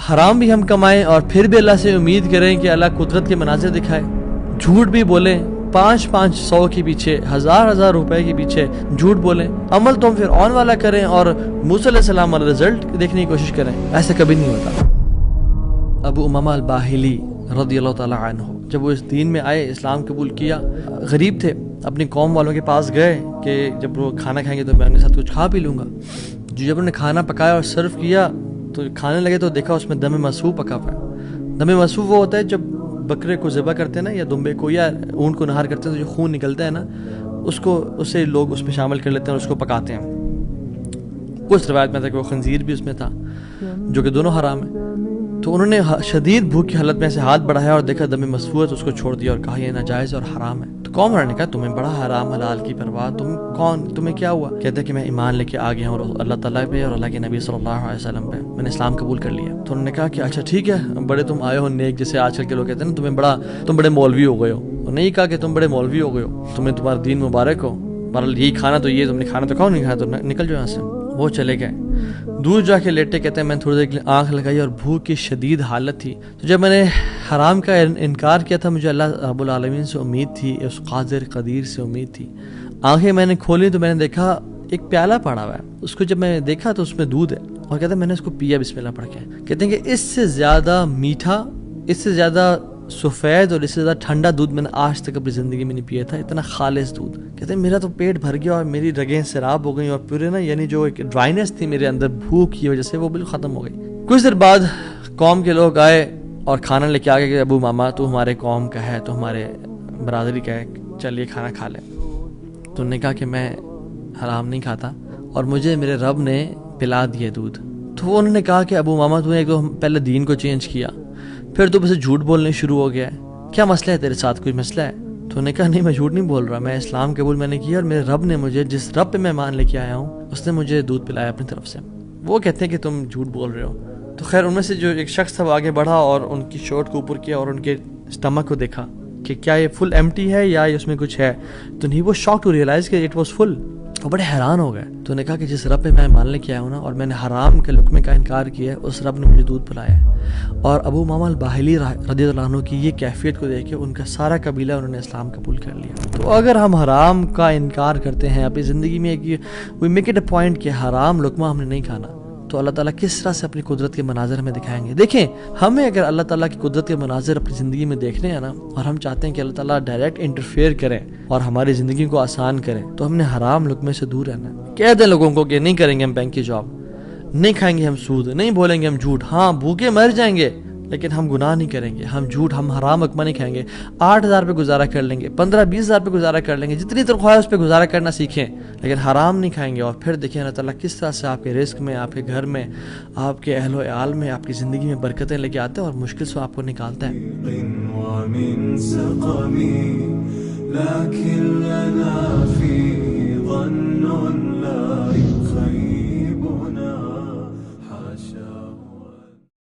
حرام بھی ہم کمائیں اور پھر بھی اللہ سے امید کریں کہ اللہ قدرت کے مناظر دکھائے، جھوٹ بھی بولیں، 500 کے پیچھے، 1000 روپے کے پیچھے جھوٹ بولیں، عمل تم پھر آن والا کریں اور موسیٰ علیہ السلام والا رزلٹ دیکھنے کی کوشش کریں. ایسا کبھی نہیں ہوتا. ابو امامہ الباہلی رضی اللہ تعالیٰ عنہ جب وہ اس دین میں آئے، اسلام قبول کیا، غریب تھے، اپنی قوم والوں کے پاس گئے کہ جب وہ کھانا کھائیں گے تو میں ان کے ساتھ کچھ کھا پی لوں گا. جب انہوں نے کھانا پکایا اور سرو کیا تو کھانے لگے تو دیکھا اس میں دم مسفوح پکا ہوا ہے. دم مسفوح وہ ہوتا ہے جب بکرے کو ذبح کرتے ہیں نا، یا دمبے کو یا اونٹ کو نہار کرتے ہیں تو جو خون نکلتا ہے نا، اسے لوگ اس میں شامل کر لیتے ہیں اور اس کو پکاتے ہیں. کچھ روایت میں تھا کہ وہ خنزیر بھی اس میں تھا، جو کہ دونوں حرام ہیں. تو انہوں نے شدید بھوک کی حالت میں سے ہاتھ بڑھایا اور دیکھا دم مسفوح ہے تو اس کو چھوڑ دیا اور کہا یہ ناجائز اور حرام ہے. تو قوم والوں نے کہا تمہیں بڑا حرام حلال کی پرواہ، تم کون، تمہیں کیا ہوا؟ کہتے ہیں کہ میں ایمان لے کے آ گیا ہوں اللہ تعالیٰ پہ اور اللہ کے نبی صلی اللہ علیہ وسلم پہ، میں نے اسلام قبول کر لیا. تو انہوں نے کہا کہ اچھا ٹھیک ہے، بڑے تم آئے ہو نیک، جیسے آج کل کے لوگ کہتے ہیں نا تم بڑے مولوی ہو گئے ہو. انہوں نے یہ کہا کہ تم بڑے مولوی ہو گئے ہو، تمہیں تمہارا دین مبارک ہو، بہرحال یہی کھانا تو یہ تم نے کھانا تو کھاؤ، نہیں کھانا تو نکل جاؤ یہاں سے. وہ چلے گئے. دور جا کے لیٹے، کہتے ہیں میں نے تھوڑی دیر کے لیے آنکھ لگائی اور بھوک کی شدید حالت تھی. تو جب میں نے حرام کا انکار کیا تھا، مجھے اللہ رب العالمین سے امید تھی، اس قادر قدیر سے امید تھی. آنکھیں میں نے کھولی تو میں نے دیکھا ایک پیالہ پڑا ہوا ہے. اس کو جب میں نے دیکھا تو اس میں دودھ ہے، اور کہتے ہیں میں نے اس کو پیا بسم اللہ پڑھ کے. کہتے ہیں کہ اس سے زیادہ میٹھا، اس سے زیادہ سفید اور اس سے زیادہ ٹھنڈا دودھ میں نے آج تک اپنی زندگی میں نہیں پیا تھا. اتنا خالص دودھ. کہتے ہیں میرا تو پیٹ بھر گیا اور میری رگیں سیراب ہو گئیں اور پورے نا، یعنی جو ایک ڈرائنس تھی میرے اندر بھوک کی وجہ سے، وہ بالکل ختم ہو گئی. کچھ دیر بعد قوم کے لوگ آئے اور کھانا لے کے آ گئے کہ ابو ماما تو ہمارے قوم کا ہے، تو ہمارے برادری کا ہے، چل یہ کھانا کھا لے. تو انہوں نے کہا کہ میں حرام نہیں کھاتا اور مجھے میرے رب نے پلا دیا دودھ. تو انہوں نے کہا کہ ابو ماما تو نے ایک تو پہلے دین کو چینج کیا، پھر تو بس جھوٹ بولنے شروع ہو گیا ہے، کیا مسئلہ ہے تیرے ساتھ، کوئی مسئلہ ہے؟ تو انہوں نے کہا نہیں میں جھوٹ نہیں بول رہا، میں اسلام قبول میں نے کیا اور میرے رب نے مجھے، جس رب پہ میں مان لے کے آیا ہوں، اس نے مجھے دودھ پلایا اپنی طرف سے. وہ کہتے ہیں کہ تم جھوٹ بول رہے ہو. تو خیر ان میں سے جو ایک شخص تھا وہ آگے بڑھا اور ان کی شرٹ کو اوپر کیا اور ان کے اسٹمک کو دیکھا کہ کیا یہ فل ایمٹی ہے یا اس میں کچھ ہے. تو نہیں، وہ شاک ٹو ریئلائز کہ اٹ واز فل. وہ بڑے حیران ہو گئے. تو نے کہا کہ جس رب پہ میں مان لے کے آیا ہوں نا، اور میں نے حرام کے لقمے کا انکار کیا ہے، اس رب نے مجھے دودھ پلایا ہے. اور ابو امامہ الباہلی رضی اللہ عنہ کی یہ کیفیت کو دیکھ کے ان کا سارا قبیلہ انہوں نے اسلام قبول کر لیا. تو اگر ہم حرام کا انکار کرتے ہیں اپنی زندگی میں، we make it a point کہ حرام لقمہ ہم نے نہیں کھانا، تو اللہ تعالیٰ کس طرح سے اپنی قدرت کے مناظر ہمیں دکھائیں گے. دیکھیں، ہمیں اگر اللہ تعالیٰ کی قدرت کے مناظر اپنی زندگی میں دیکھنے ہیں نا، اور ہم چاہتے ہیں کہ اللہ تعالیٰ ڈائریکٹ انٹرفیئر کرے اور ہماری زندگی کو آسان کرے، تو ہم نے حرام لقمے سے دور رہنا ہے. کہہ دیں لوگوں کو کہ نہیں کریں گے ہم بینک کی جاب، نہیں کھائیں گے ہم سود، نہیں بولیں گے ہم جھوٹ. ہاں بھوکے مر جائیں گے لیکن ہم گناہ نہیں کریں گے، ہم جھوٹ، ہم حرام لقمہ نہیں کھائیں گے. 8,000 پہ گزارا کر لیں گے، 15-20,000 پہ گزارا کر لیں گے، جتنی تنخواہ ہے اس پہ گزارا کرنا سیکھیں، لیکن حرام نہیں کھائیں گے. اور پھر دیکھیں اللہ تعالیٰ کس طرح سے آپ کے رزق میں، آپ کے گھر میں، آپ کے اہل و عیال میں، آپ کی زندگی میں برکتیں لے کے آتے ہیں اور مشکل سے آپ کو نکالتا ہے.